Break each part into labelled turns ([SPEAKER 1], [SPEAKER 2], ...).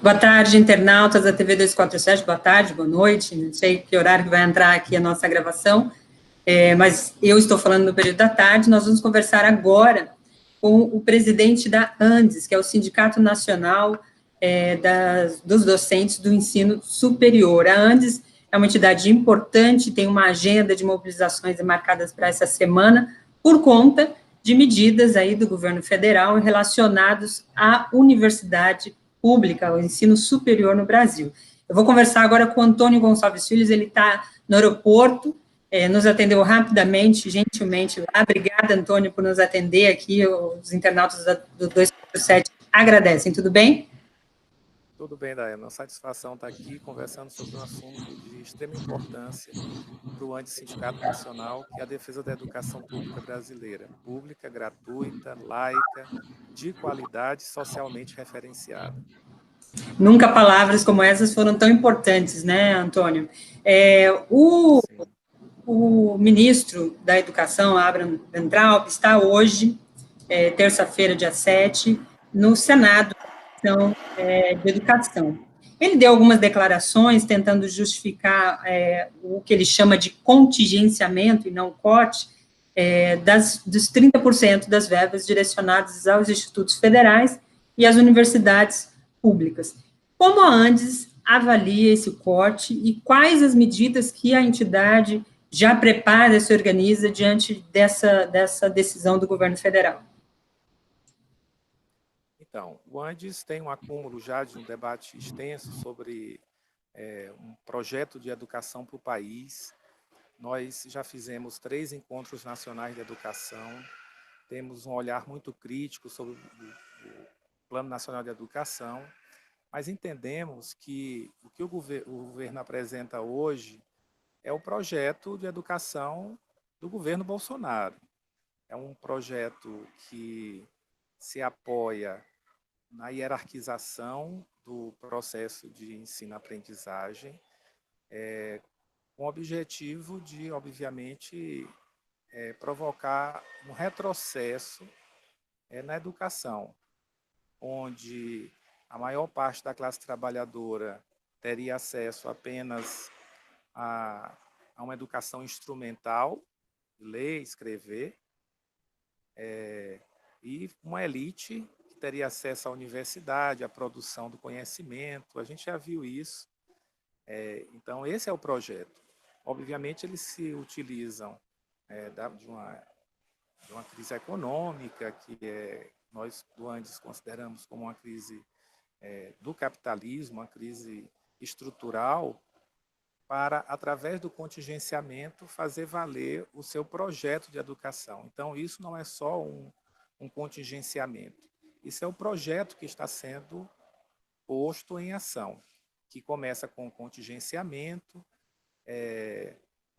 [SPEAKER 1] Boa tarde, internautas da TV 247, boa tarde, boa noite, não sei que horário que vai entrar aqui a nossa gravação, mas eu estou falando no período da tarde. Nós vamos conversar agora com o presidente da ANDES, que é o Sindicato Nacional dos Docentes do Ensino Superior. A ANDES é uma entidade importante, tem uma agenda de mobilizações marcadas para essa semana, por conta de medidas aí do governo federal relacionados à universidade pública, ao ensino superior no Brasil. Eu vou conversar agora com o Antônio Gonçalves Filhos, ele está no aeroporto, nos atendeu rapidamente, gentilmente lá. Obrigada, Antônio, por nos atender aqui. Os internautas do 247 agradecem. Tudo bem?
[SPEAKER 2] Tudo bem, Daiane. Uma satisfação estar aqui conversando sobre um assunto de extrema importância para o ANDES Sindicato Nacional, que é a defesa da educação pública brasileira. Pública, gratuita, laica, de qualidade, socialmente referenciada.
[SPEAKER 1] Nunca palavras como essas foram tão importantes, né, Antônio? O ministro da Educação, Abraham Weintraub, está hoje, terça-feira, dia 7, no Senado de Educação. Ele deu algumas declarações tentando justificar o que ele chama de contingenciamento e não corte dos 30% das verbas direcionadas aos institutos federais e às universidades públicas. Como a ANDES avalia esse corte e quais as medidas que a entidade já prepara, se organiza diante dessa decisão do governo federal?
[SPEAKER 2] Então, o ANDES tem um acúmulo já de um debate extenso sobre um projeto de educação para o país. Nós já fizemos 3 encontros nacionais de educação, temos um olhar muito crítico sobre o Plano Nacional de Educação, mas entendemos que o que o governo apresenta hoje é o projeto de educação do governo Bolsonaro. É um projeto que se apoia na hierarquização do processo de ensino-aprendizagem, com o objetivo de, obviamente, provocar um retrocesso na educação, onde a maior parte da classe trabalhadora teria acesso apenas a uma educação instrumental, ler, escrever, e uma elite que teria acesso à universidade, à produção do conhecimento. A gente já viu isso. Então, esse é o projeto. Obviamente, eles se utilizam de uma crise econômica, que nós do ANDES consideramos como uma crise do capitalismo, uma crise estrutural, para, através do contingenciamento, fazer valer o seu projeto de educação. Então, isso não é só um contingenciamento, isso é o projeto que está sendo posto em ação, que começa com o contingenciamento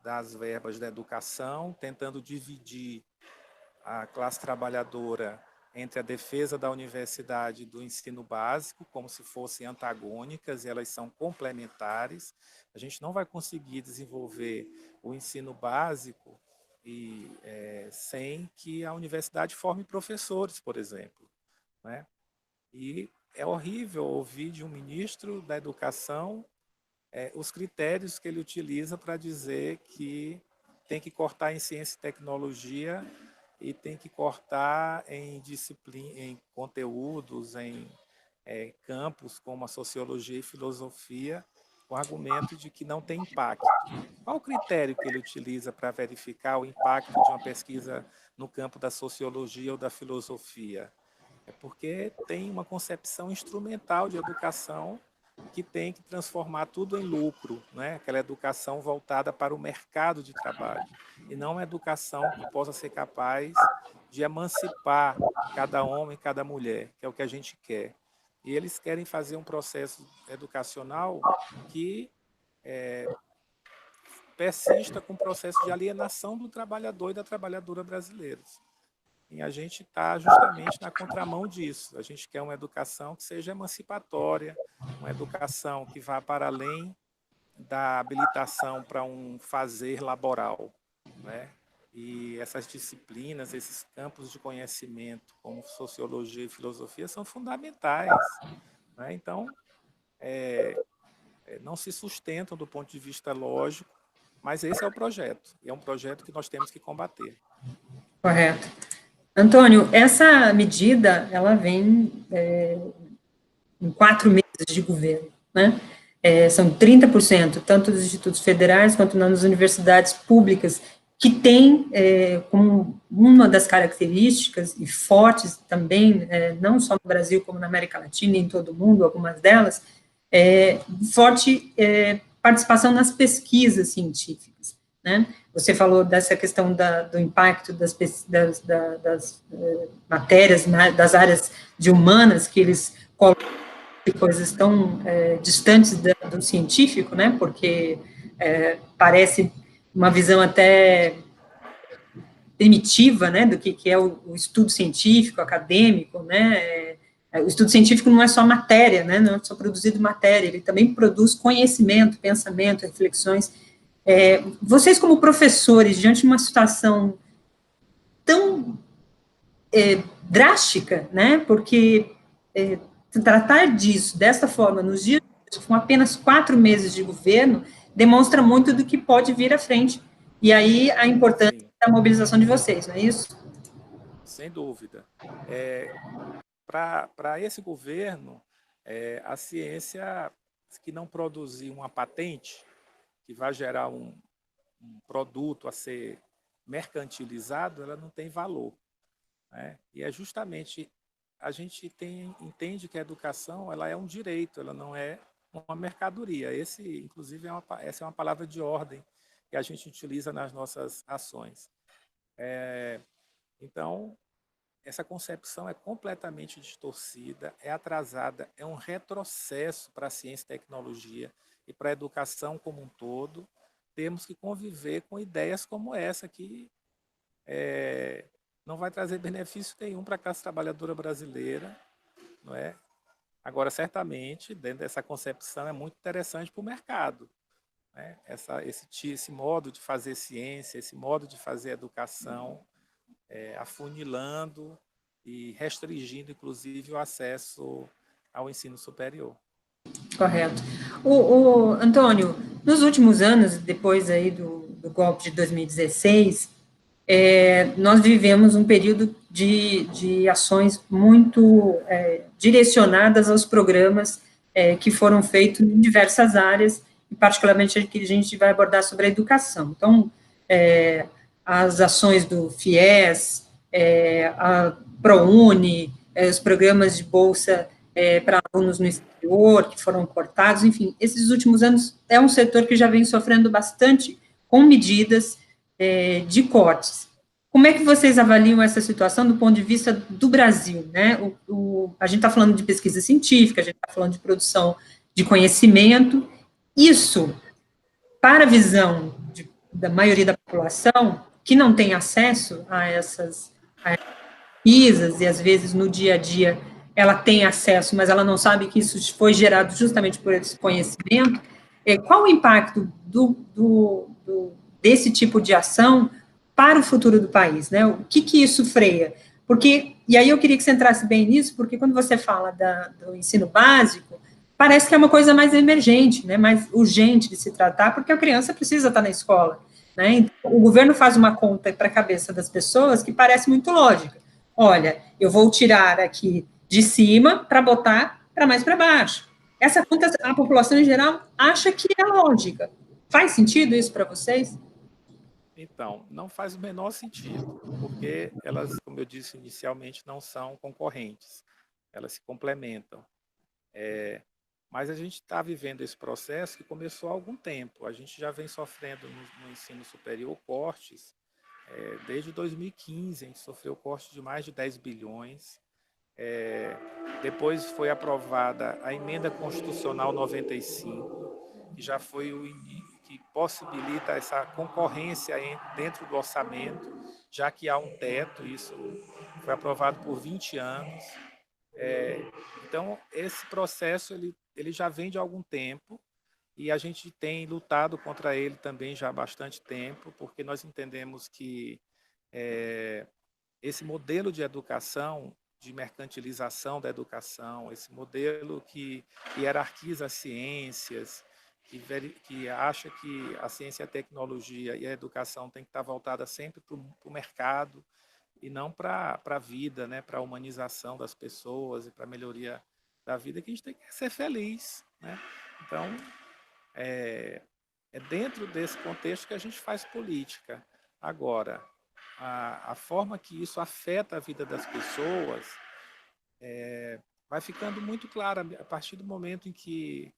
[SPEAKER 2] das verbas da educação, tentando dividir a classe trabalhadora entre a defesa da universidade e do ensino básico, como se fossem antagônicas, e elas são complementares. A gente não vai conseguir desenvolver o ensino básico sem que a universidade forme professores, por exemplo, né? E é horrível ouvir de um ministro da Educação os critérios que ele utiliza para dizer que tem que cortar em ciência e tecnologia e tem que cortar em disciplina, em conteúdos, em campos como a sociologia e filosofia, com o argumento de que não tem impacto. Qual o critério que ele utiliza para verificar o impacto de uma pesquisa no campo da sociologia ou da filosofia? É porque tem uma concepção instrumental de educação que tem que transformar tudo em lucro, né? Aquela educação voltada para o mercado de trabalho, e não uma educação que possa ser capaz de emancipar cada homem e cada mulher, que é o que a gente quer. E eles querem fazer um processo educacional que persista com o processo de alienação do trabalhador e da trabalhadora brasileiros. E a gente está justamente na contramão disso. A gente quer uma educação que seja emancipatória, uma educação que vá para além da habilitação para um fazer laboral, né? E essas disciplinas, esses campos de conhecimento, como sociologia e filosofia, são fundamentais, né? Então, não se sustentam do ponto de vista lógico, mas esse é o projeto, e é um projeto que nós temos que combater.
[SPEAKER 1] Correto. Antônio, essa medida, ela vem em 4 meses de governo, né? São 30%, tanto dos institutos federais quanto nas universidades públicas, que tem como uma das características, e fortes também, não só no Brasil, como na América Latina e em todo o mundo, algumas delas, forte participação nas pesquisas científicas, né? Você falou dessa questão do impacto das matérias, das áreas de humanas, que eles colocam coisas tão distantes do científico, né? Porque parece uma visão até primitiva, né? Do que é o estudo científico, acadêmico, né? O estudo científico não é só matéria, né? Não é só produzido matéria, ele também produz conhecimento, pensamento, reflexões. Vocês, como professores, diante de uma situação tão drástica, né? Porque tratar disso dessa forma nos dias com apenas 4 meses de governo demonstra muito do que pode vir à frente. E aí a importância
[SPEAKER 2] Sim,
[SPEAKER 1] da mobilização de vocês, não é isso?
[SPEAKER 2] sem dúvida. Para esse governo, a ciência que não produzir uma patente que vai gerar um produto a ser mercantilizado, ela não tem valor, né? E é justamente a gente entende que a educação ela é um direito, ela não é uma mercadoria. Inclusive, essa é uma palavra de ordem que a gente utiliza nas nossas ações. Então, essa concepção é completamente distorcida, é atrasada, é um retrocesso para a ciência e tecnologia e para a educação como um todo. Temos que conviver com ideias como essa, que não vai trazer benefício nenhum para a classe trabalhadora brasileira, não é? Agora, certamente, dentro dessa concepção, é muito interessante para o mercado, né? Esse modo de fazer ciência, esse modo de fazer educação, afunilando e restringindo, inclusive, o acesso ao ensino superior.
[SPEAKER 1] Correto. Antônio, nos últimos anos, depois aí do golpe de 2016, nós vivemos um período de ações muito direcionadas aos programas que foram feitos em diversas áreas, e particularmente aqui a gente vai abordar sobre a educação. Então, as ações do FIES, a ProUni, os programas de bolsa para alunos no exterior, que foram cortados, enfim, esses últimos anos é um setor que já vem sofrendo bastante com medidas de cortes. Como é que vocês avaliam essa situação do ponto de vista do Brasil, né? A gente está falando de pesquisa científica, a gente está falando de produção de conhecimento. Isso, para a visão da maioria da população, que não tem acesso a essas pesquisas, e às vezes no dia a dia ela tem acesso, mas ela não sabe que isso foi gerado justamente por esse conhecimento, qual o impacto desse tipo de ação para o futuro do país, né? O que isso freia? Porque, e aí eu queria que você entrasse bem nisso, porque quando você fala do ensino básico, parece que é uma coisa mais emergente, né, mais urgente de se tratar, porque a criança precisa estar na escola, né? Então, o governo faz uma conta para a cabeça das pessoas que parece muito lógica. Olha, eu vou tirar aqui de cima para botar para mais para baixo. Essa conta, a população em geral acha que é lógica. Faz sentido isso para vocês?
[SPEAKER 2] Então, não faz o menor sentido, porque elas, como eu disse inicialmente, não são concorrentes, elas se complementam. Mas a gente está vivendo esse processo que começou há algum tempo. A gente já vem sofrendo no ensino superior cortes. Desde 2015, a gente sofreu corte de mais de 10 bilhões. Depois foi aprovada a emenda constitucional 95, que já foi que possibilita essa concorrência dentro do orçamento, já que há um teto. Isso foi aprovado por 20 anos. Então, esse processo ele já vem de algum tempo, e a gente tem lutado contra ele também já há bastante tempo, porque nós entendemos que esse modelo de educação de mercantilização da educação, esse modelo que hierarquiza as ciências, que acha que a ciência e a tecnologia e a educação tem que estar voltada sempre para o mercado e não para a vida, né, para a humanização das pessoas e para a melhoria da vida, que a gente tem que ser feliz, né? Então, é dentro desse contexto que a gente faz política. Agora, a forma que isso afeta a vida das pessoas vai ficando muito clara a partir do momento em que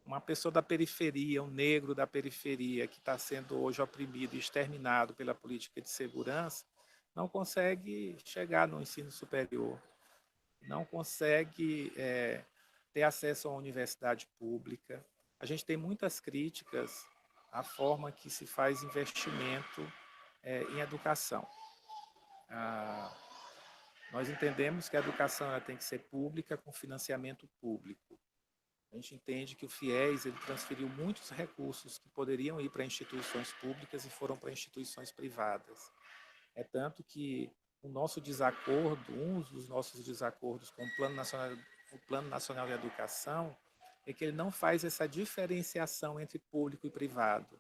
[SPEAKER 2] uma pessoa da periferia, um negro da periferia, que está sendo hoje oprimido e exterminado pela política de segurança, não consegue chegar no ensino superior, não consegue ter acesso a uma universidade pública. A gente tem muitas críticas à forma que se faz investimento em educação. Nós entendemos que a educação ela tem que ser pública, com financiamento público. A gente entende que o FIES ele transferiu muitos recursos que poderiam ir para instituições públicas e foram para instituições privadas. É tanto que o nosso desacordo, um dos nossos desacordos com o Plano Nacional de Educação, é que ele não faz essa diferenciação entre público e privado.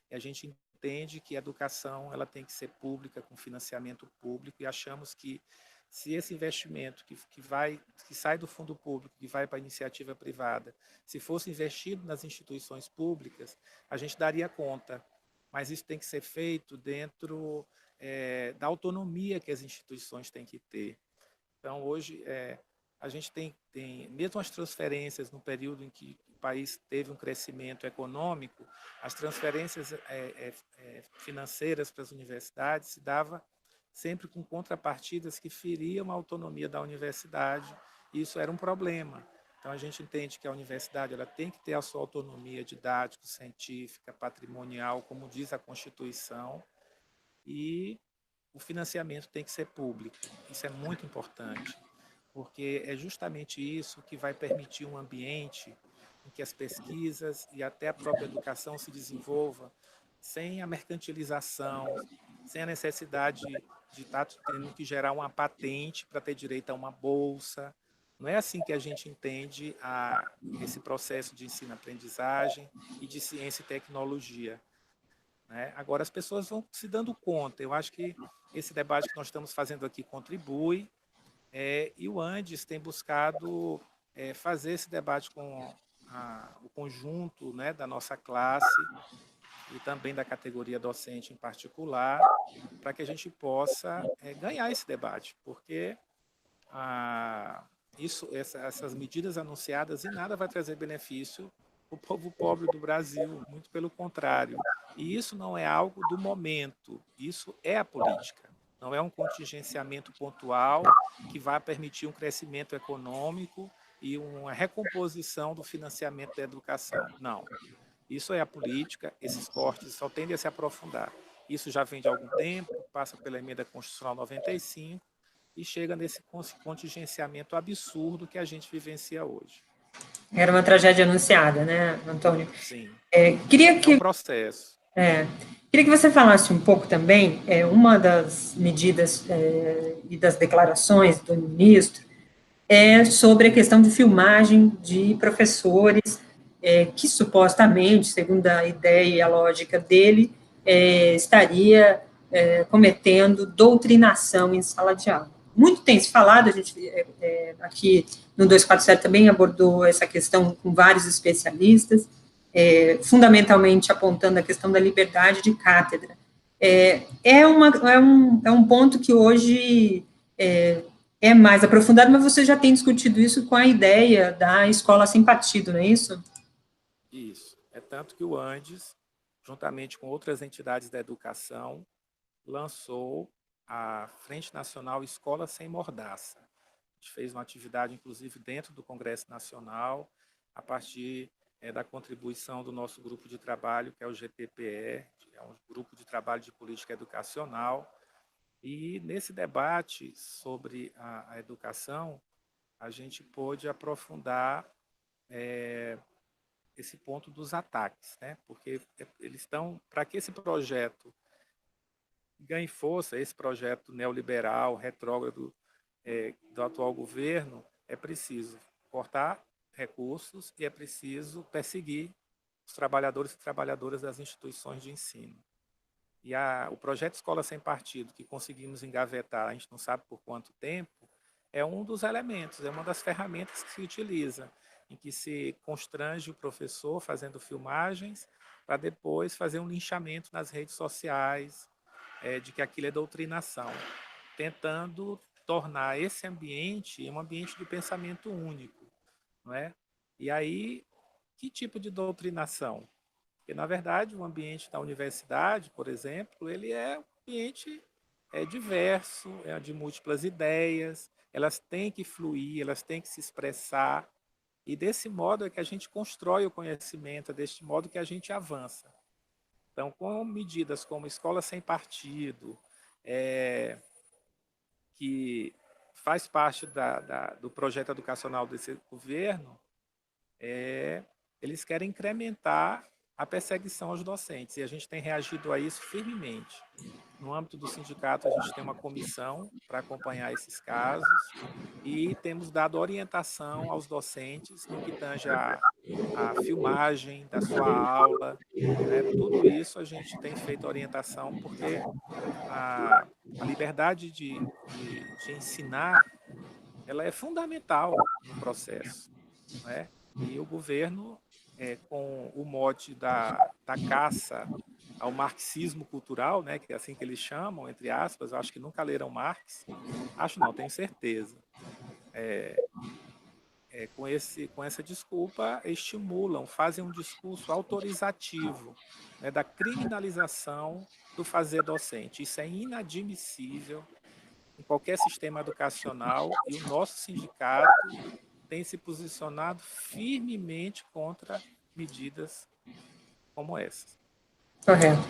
[SPEAKER 2] E a gente entende que a educação ela tem que ser pública, com financiamento público, e achamos que se esse investimento que sai do fundo público, que vai para a iniciativa privada, se fosse investido nas instituições públicas, a gente daria conta. Mas isso tem que ser feito dentro da autonomia que as instituições têm que ter. Então, hoje, a gente tem mesmo as transferências no período em que o país teve um crescimento econômico, as transferências financeiras para as universidades se dava sempre com contrapartidas que feriam a autonomia da universidade, e isso era um problema. Então, a gente entende que a universidade ela tem que ter a sua autonomia didática, científica, patrimonial, como diz a Constituição, e o financiamento tem que ser público. Isso é muito importante, porque é justamente isso que vai permitir um ambiente em que as pesquisas e até a própria educação se desenvolva sem a mercantilização, sem a necessidade de estar tendo que gerar uma patente para ter direito a uma bolsa. Não é assim que a gente entende esse processo de ensino-aprendizagem e de ciência e tecnologia, né? Agora, as pessoas vão se dando conta. Eu acho que esse debate que nós estamos fazendo aqui contribui, e o Andes tem buscado fazer esse debate com o conjunto, né, da nossa classe e também da categoria docente em particular, para que a gente possa ganhar esse debate, porque essas medidas anunciadas em nada vai trazer benefício para o povo pobre do Brasil, muito pelo contrário. E isso não é algo do momento, isso é a política. Não é um contingenciamento pontual que vai permitir um crescimento econômico e uma recomposição do financiamento da educação. Não. Isso é a política, esses cortes só tendem a se aprofundar. Isso já vem de algum tempo, passa pela emenda constitucional 95 e chega nesse contingenciamento absurdo que a gente vivencia hoje.
[SPEAKER 1] Era uma tragédia anunciada, né, Antônio?
[SPEAKER 2] Sim.
[SPEAKER 1] Queria que...
[SPEAKER 2] É um processo.
[SPEAKER 1] Queria que você falasse um pouco também, uma das medidas e das declarações do ministro sobre a questão de filmagem de professores que supostamente, segundo a ideia e a lógica dele, estaria cometendo doutrinação em sala de aula. Muito tem se falado, a gente aqui no 247 também abordou essa questão com vários especialistas, fundamentalmente apontando a questão da liberdade de cátedra. É um ponto que hoje é mais aprofundado, mas você já tem discutido isso com a ideia da escola sem partido, não é isso?
[SPEAKER 2] Isso. É tanto que o Andes, juntamente com outras entidades da educação, lançou a Frente Nacional Escola Sem Mordaça. A gente fez uma atividade, inclusive, dentro do Congresso Nacional, a partir da contribuição do nosso grupo de trabalho, que é o GTPE, que é um grupo de trabalho de política educacional. E nesse debate sobre a educação, a gente pôde aprofundar esse ponto dos ataques, né? Porque eles estão, para que esse projeto ganhe força, esse projeto neoliberal, retrógrado, do atual governo, é preciso cortar recursos e é preciso perseguir os trabalhadores e trabalhadoras das instituições de ensino. E o projeto Escola Sem Partido, que conseguimos engavetar, a gente não sabe por quanto tempo, é um dos elementos, é uma das ferramentas que se utiliza, em que se constrange o professor fazendo filmagens para depois fazer um linchamento nas redes sociais de que aquilo é doutrinação, tentando tornar esse ambiente um ambiente de pensamento único, não é? E aí, que tipo de doutrinação? Porque, na verdade, o ambiente da universidade, por exemplo, ele é um ambiente diverso, é de múltiplas ideias, elas têm que fluir, elas têm que se expressar, e desse modo é que a gente constrói o conhecimento, é deste modo que a gente avança. Então, com medidas como Escola Sem Partido, que faz parte do projeto educacional desse governo, eles querem incrementar a perseguição aos docentes, e a gente tem reagido a isso firmemente. No âmbito do sindicato, a gente tem uma comissão para acompanhar esses casos e temos dado orientação aos docentes no que tange a filmagem da sua aula, né? Tudo isso a gente tem feito orientação porque a liberdade de ensinar, ela é fundamental no processo, né? E o governo, com o mote da caça ao marxismo cultural, né, que é assim que eles chamam, entre aspas, eu acho que nunca leram Marx, acho não, tenho certeza. Com essa desculpa, estimulam, fazem um discurso autorizativo, né, da criminalização do fazer docente. Isso é inadmissível em qualquer sistema educacional e o nosso sindicato tem se posicionado firmemente contra medidas como essas.
[SPEAKER 1] Correto.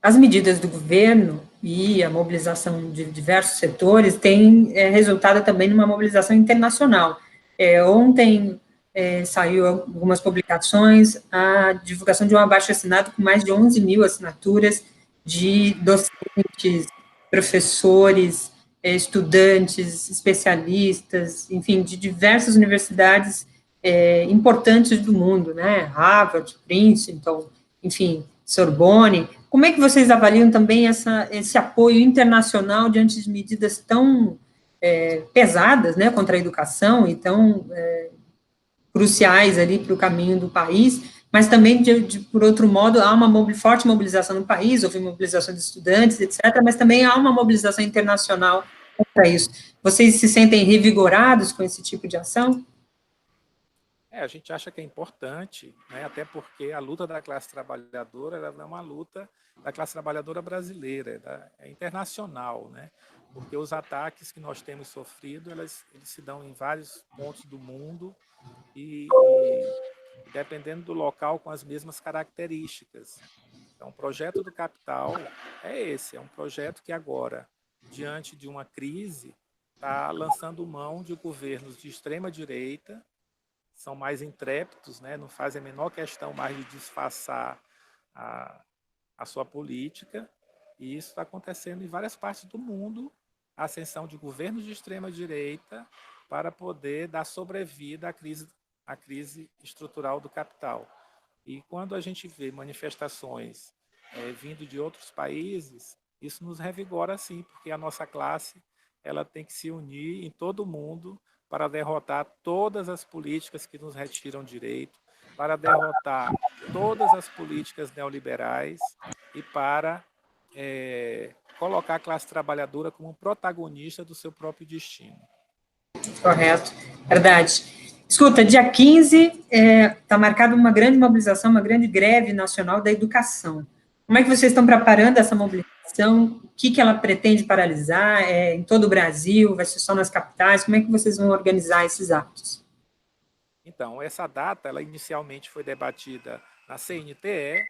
[SPEAKER 1] As medidas do governo e a mobilização de diversos setores têm resultado também numa mobilização internacional. Ontem saiu algumas publicações, a divulgação de um abaixo-assinado com mais de 11 mil assinaturas de docentes, professores, estudantes, especialistas, enfim, de diversas universidades importantes do mundo, né? Harvard, Princeton, enfim, Sorbonne. Como é que vocês avaliam também esse apoio internacional diante de medidas tão pesadas, né, contra a educação e tão cruciais ali para o caminho do país, mas também, por outro modo, há uma forte mobilização no país, houve mobilização de estudantes, etc., mas também há uma mobilização internacional para isso. Vocês se sentem revigorados com esse tipo de ação?
[SPEAKER 2] A gente acha que é importante, né, até porque a luta da classe trabalhadora ela é uma luta da classe trabalhadora brasileira, é internacional, né? Porque os ataques que nós temos sofrido, eles se dão em vários pontos do mundo e dependendo do local, com as mesmas características. Então, o projeto do capital é esse, é um projeto que agora, diante de uma crise, está lançando mão de governos de extrema direita, são mais intrépidos, né? Não fazem a menor questão mais de disfarçar a sua política, e isso está acontecendo em várias partes do mundo, a ascensão de governos de extrema direita para poder dar sobrevida à crise estrutural do capital. E quando a gente vê manifestações vindo de outros países, isso nos revigora sim, porque a nossa classe ela tem que se unir em todo o mundo para derrotar todas as políticas que nos retiram direito, para derrotar todas as políticas neoliberais e para colocar a classe trabalhadora como protagonista do seu próprio destino.
[SPEAKER 1] Correto, verdade. Escuta, dia 15 está marcada uma grande mobilização, uma grande greve nacional da educação. Como é que vocês estão preparando essa mobilização? O que ela pretende paralisar? Em todo o Brasil? Vai ser só nas capitais? Como é que vocês vão organizar esses atos?
[SPEAKER 2] Então, essa data, ela inicialmente foi debatida na CNTE,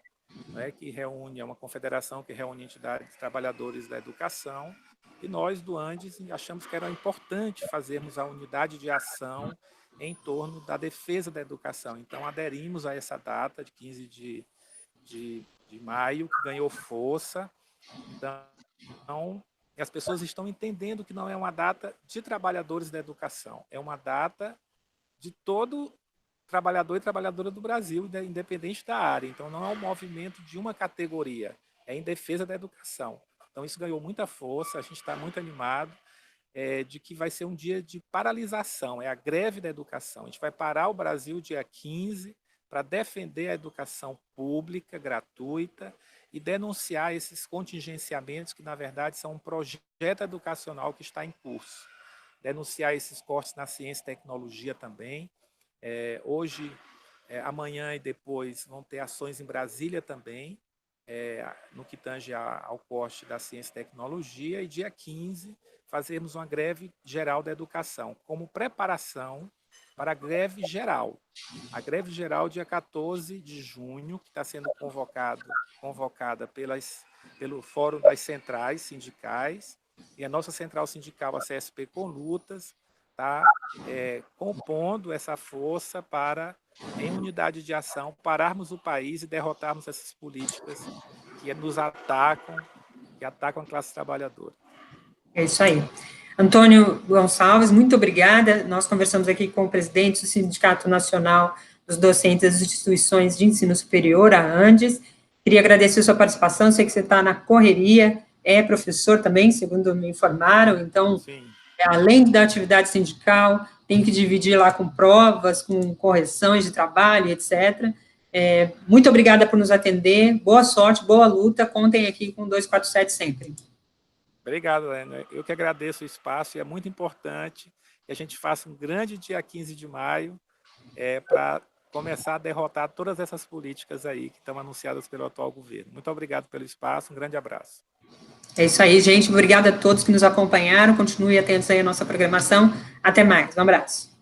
[SPEAKER 2] né, que reúne, é uma confederação que reúne entidades trabalhadores da educação, e nós do Andes achamos que era importante fazermos a unidade de ação em torno da defesa da educação. Então, aderimos a essa data de 15 de maio, que ganhou força. Então, E as pessoas estão entendendo que não é uma data de trabalhadores da educação, é uma data de todo trabalhador e trabalhadora do Brasil, independente da área. Então, não é um movimento de uma categoria, é em defesa da educação. Então, isso ganhou muita força, a gente está muito animado de que vai ser um dia de paralisação, é a greve da educação. A gente vai parar o Brasil dia 15 para defender a educação pública, gratuita, e denunciar esses contingenciamentos que, na verdade, são um projeto educacional que está em curso. Denunciar esses cortes na ciência e tecnologia também. Hoje, amanhã e depois vão ter ações em Brasília também, no que tange ao corte da ciência e tecnologia, e dia 15 fazermos uma greve geral da educação, como preparação para a greve geral. A greve geral, dia 14 de junho, que está sendo convocada pelo Fórum das Centrais Sindicais, e a nossa central sindical, a CSP com Lutas, está compondo essa força para, em unidade de ação, pararmos o país e derrotarmos essas políticas que nos atacam, que atacam a classe trabalhadora.
[SPEAKER 1] É isso aí. Antônio Gonçalves, muito obrigada. Nós conversamos aqui com o presidente do Sindicato Nacional dos Docentes das Instituições de Ensino Superior, a ANDES. Queria agradecer a sua participação, sei que você está na correria, é professor também, segundo me informaram, então, além da atividade sindical, tem que dividir lá com provas, com correções de trabalho, etc. Muito obrigada por nos atender, boa sorte, boa luta, contem aqui com 247 sempre.
[SPEAKER 2] Obrigado, Helena. Eu que agradeço o espaço, e é muito importante que a gente faça um grande dia 15 de maio para começar a derrotar todas essas políticas aí que estão anunciadas pelo atual governo. Muito obrigado pelo espaço, um grande abraço.
[SPEAKER 1] É isso aí, gente. Obrigada a todos que nos acompanharam. Continue atentos aí à nossa programação. Até mais. Um abraço.